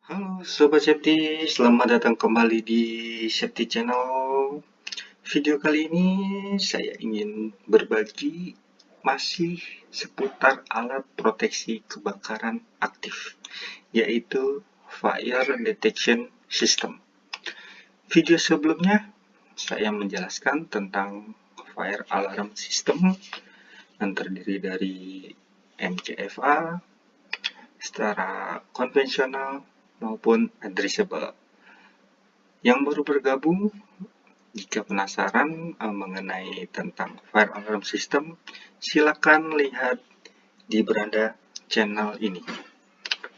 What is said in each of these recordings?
Halo Sobat Safety, selamat datang kembali di Safety Channel. Video kali ini saya ingin berbagi masih seputar alat proteksi kebakaran aktif, yaitu Fire Detection System. Video sebelumnya saya menjelaskan tentang Fire Alarm System yang terdiri dari MCFA, secara konvensional maupun addressable. Yang baru bergabung, jika penasaran mengenai tentang Fire Alarm System, silakan lihat di beranda channel ini.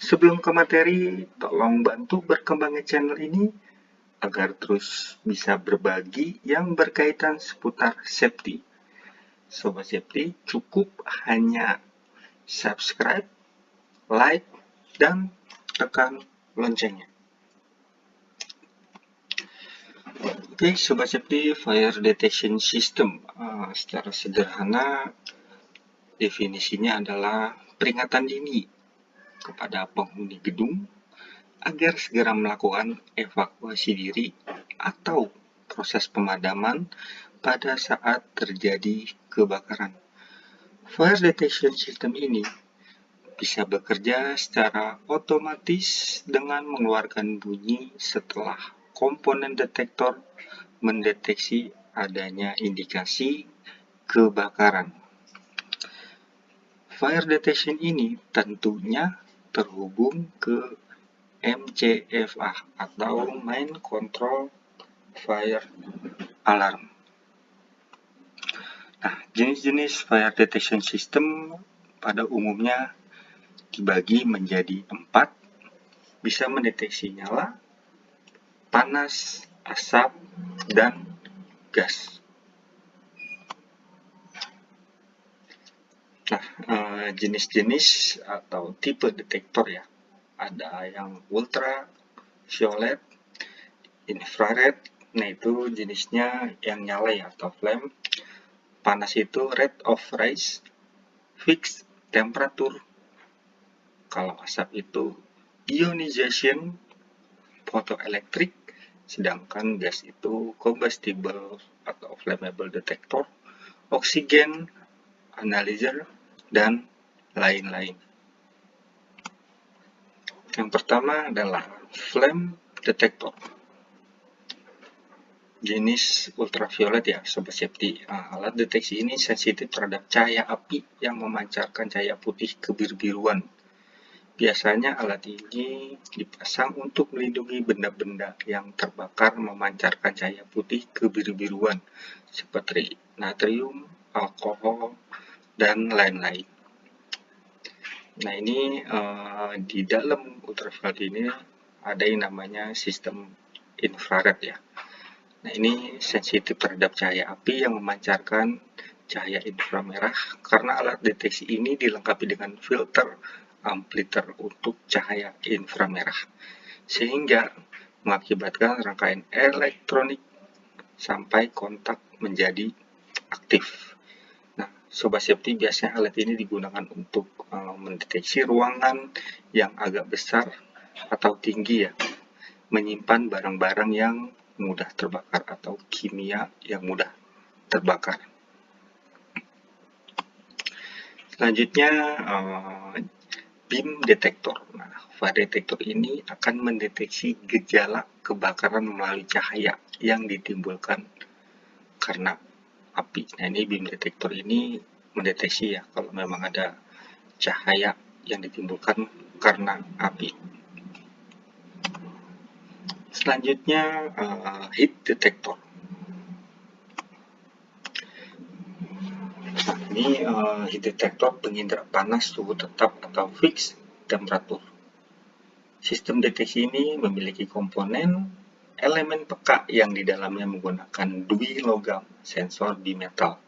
Sebelum ke materi, tolong bantu berkembangnya channel ini agar terus bisa berbagi yang berkaitan seputar safety. Sobat Safety, cukup hanya subscribe, like, dan tekan loncengnya. Oke, Sobat Safety, Fire Detection System secara sederhana definisinya adalah peringatan dini kepada penghuni gedung agar segera melakukan evakuasi diri atau proses pemadaman pada saat terjadi kebakaran. Fire Detection System ini bisa bekerja secara otomatis dengan mengeluarkan bunyi setelah komponen detektor mendeteksi adanya indikasi kebakaran. Fire detection ini tentunya terhubung ke MCFA atau Main Control Fire Alarm. Nah, jenis-jenis fire detection system pada umumnya dibagi menjadi 4, bisa mendeteksi nyala, panas, asap, dan gas. Nah, jenis-jenis atau tipe detektor ya, ada yang ultraviolet, infrared, nah itu jenisnya yang nyala ya atau flame. Panas itu rate of rise, fixed temperature. Kalau asap itu ionization, photoelectric, sedangkan gas itu combustible atau flammable detector, oksigen analyzer, dan lain-lain. Yang pertama adalah flame detector. Jenis ultraviolet ya, Sobat Safety. Alat deteksi ini sensitif terhadap cahaya api yang memancarkan cahaya putih kebiru-biruan. Biasanya alat ini dipasang untuk melindungi benda-benda yang terbakar memancarkan cahaya putih kebiru-biruan seperti natrium, alkohol, dan lain-lain. Nah, ini di dalam ultraviolet ini ada yang namanya sistem infrared ya. Nah, ini sensitif terhadap cahaya api yang memancarkan cahaya inframerah karena alat deteksi ini dilengkapi dengan filter ampliter untuk cahaya inframerah, sehingga mengakibatkan rangkaian elektronik sampai kontak menjadi aktif. Nah, Sobat Safety, biasanya alat ini digunakan untuk mendeteksi ruangan yang agak besar atau tinggi ya, menyimpan barang-barang yang mudah terbakar atau kimia yang mudah terbakar. Selanjutnya beam detektor. Nah, fire detektor ini akan mendeteksi gejala kebakaran melalui cahaya yang ditimbulkan karena api. Nah, ini beam detektor ini mendeteksi ya kalau memang ada cahaya yang ditimbulkan karena api. Selanjutnya heat detector. Nah, ini heat detector pengindra panas suhu tetap atau fixed temperature. Sistem deteksi ini memiliki komponen elemen peka yang di dalamnya menggunakan dui logam sensor bimetal.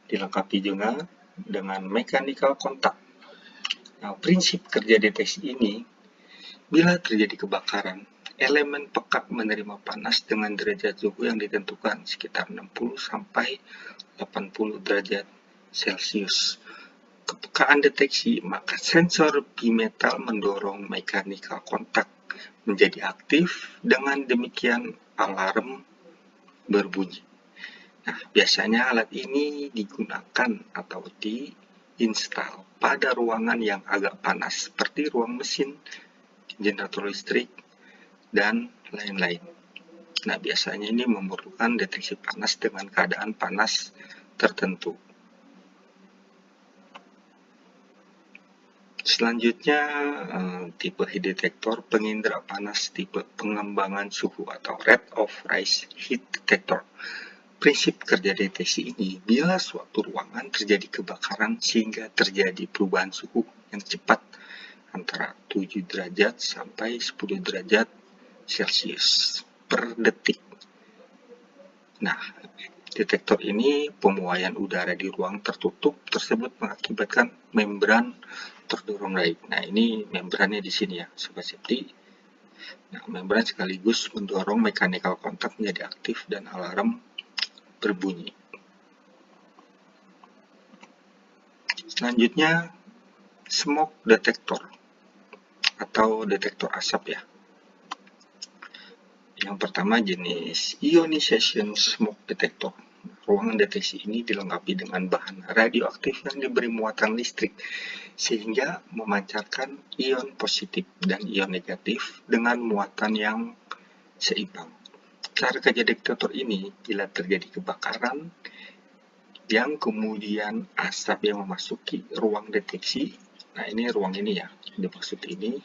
Dilengkapi juga dengan mechanical contact. Nah, prinsip kerja deteksi ini, bila terjadi kebakaran, elemen peka menerima panas dengan derajat suhu yang ditentukan sekitar 60 sampai 80 derajat Celcius. kepekaan deteksi, maka sensor bimetal mendorong mechanical contact menjadi aktif. Dengan demikian alarm berbunyi. Nah, biasanya alat ini digunakan atau diinstal pada ruangan yang agak panas seperti ruang mesin, generator listrik, dan lain-lain. Nah, biasanya ini memerlukan deteksi panas dengan keadaan panas tertentu. Selanjutnya, tipe heat detector pengindera panas tipe pengembangan suhu atau rate of rise heat detector. Prinsip kerja deteksi ini, bila suatu ruangan terjadi kebakaran sehingga terjadi perubahan suhu yang cepat antara 7 derajat sampai 10 derajat Celcius per detik. Nah, detektor ini pemuaian udara di ruang tertutup tersebut mengakibatkan membran terdorong naik. Nah, ini membrannya di sini ya, Sobat Safety. Nah, membran sekaligus mendorong mechanical contact menjadi aktif dan alarm berbunyi. Selanjutnya, smoke detector atau detektor asap ya. Yang pertama jenis ionization smoke detector. Ruangan deteksi ini dilengkapi dengan bahan radioaktif yang diberi muatan listrik sehingga memancarkan ion positif dan ion negatif dengan muatan yang seimbang. Cara kerja detektor ini, bila terjadi kebakaran yang kemudian asap yang memasuki ruang deteksi, nah ini ruang ini ya, dimaksud ini,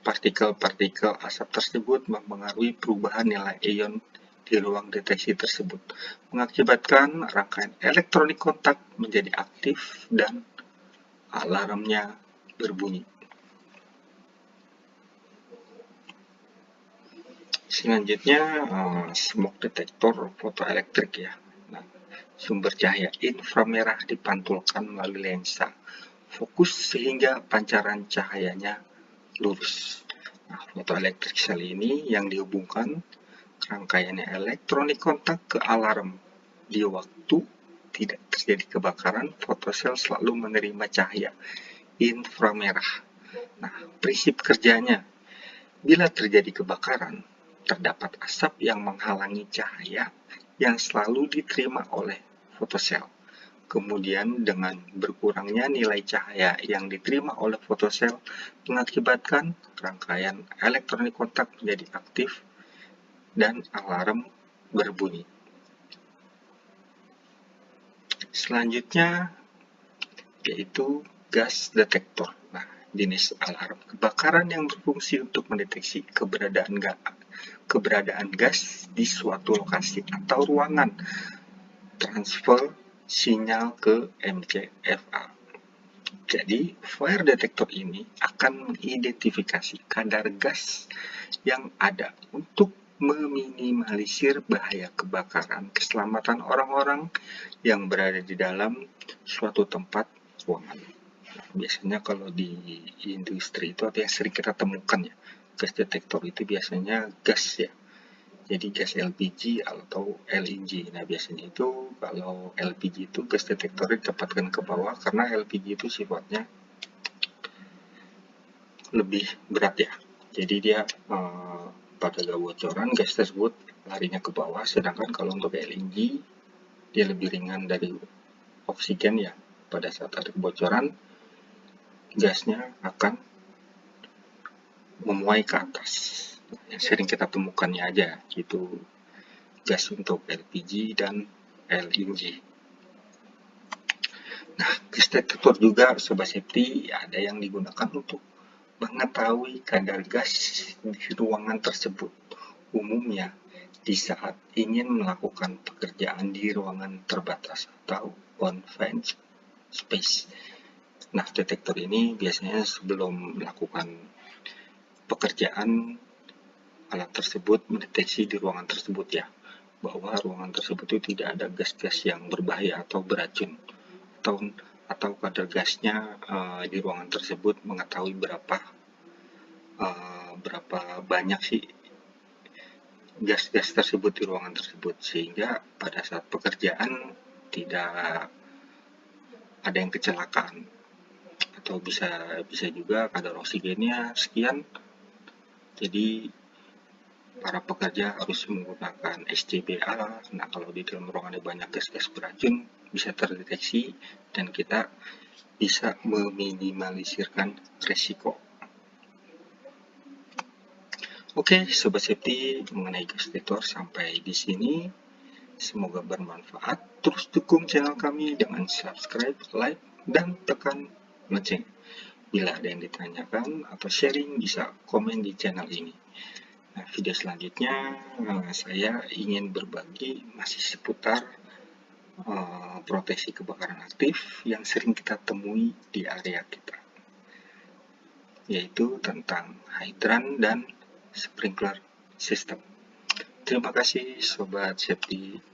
partikel-partikel asap tersebut mempengaruhi perubahan nilai ion di ruang deteksi tersebut, mengakibatkan rangkaian elektronik kontak menjadi aktif dan alarmnya berbunyi. Selanjutnya, smoke detector fotoelektrik ya. Nah, sumber cahaya inframerah dipantulkan melalui lensa fokus sehingga pancaran cahayanya lurus. Nah, fotoelektrik sel ini yang dihubungkan rangkaiannya elektronik kontak ke alarm. Di waktu tidak terjadi kebakaran, fotosel selalu menerima cahaya inframerah. Nah, prinsip kerjanya, bila terjadi kebakaran, terdapat asap yang menghalangi cahaya yang selalu diterima oleh fotosel. Kemudian dengan berkurangnya nilai cahaya yang diterima oleh fotosel mengakibatkan rangkaian elektronik kontak menjadi aktif dan alarm berbunyi. Selanjutnya yaitu gas detektor. Nah, jenis alarm kebakaran yang berfungsi untuk mendeteksi keberadaan gas di suatu lokasi atau ruangan. Transfer sinyal ke MCFA. Jadi, fire detector ini akan mengidentifikasi kadar gas yang ada untuk meminimalisir bahaya kebakaran keselamatan orang-orang yang berada di dalam suatu tempat ruangan. Nah, biasanya kalau di industri itu atau yang sering kita temukan ya, gas detektor itu biasanya gas ya. Jadi gas LPG atau LNG. Nah, biasanya itu kalau LPG itu gas detektornya ditempatkan ke bawah karena LPG itu sifatnya lebih berat ya. Jadi dia pada bocoran gas tersebut larinya ke bawah, sedangkan kalau untuk LNG dia lebih ringan dari oksigen ya. Pada saat ada kebocoran, gasnya akan memuai ke atas. Yang sering kita temukannya aja gitu, gas untuk LPG dan LNG. Nah, gas detektor juga Sobat Safety ada yang digunakan untuk mengetahui kadar gas di ruangan tersebut. Umumnya di saat ingin melakukan pekerjaan di ruangan terbatas atau confined space. Nah, detektor ini biasanya sebelum melakukan pekerjaan, alat tersebut mendeteksi di ruangan tersebut ya, bahwa ruangan tersebut itu tidak ada gas-gas yang berbahaya atau beracun, atau kadar gasnya di ruangan tersebut mengetahui berapa banyak sih gas-gas tersebut di ruangan tersebut, sehingga pada saat pekerjaan tidak ada yang kecelakaan. atau bisa juga kadar oksigennya sekian. Jadi para pekerja harus menggunakan SCBA. Nah, kalau di dalam ruangan banyak gas-gas beracun bisa terdeteksi dan kita bisa meminimalisirkan resiko. Oke, Sobat Safety, mengenai gas detektor sampai di sini. Semoga bermanfaat. Terus dukung channel kami dengan subscribe, like, dan tekan lonceng. Bila ada yang ditanyakan atau sharing, bisa komen di channel ini. Nah, video selanjutnya saya ingin berbagi masih seputar proteksi kebakaran aktif yang sering kita temui di area kita, yaitu tentang hidran dan sprinkler system. Terima kasih Sobat Safety.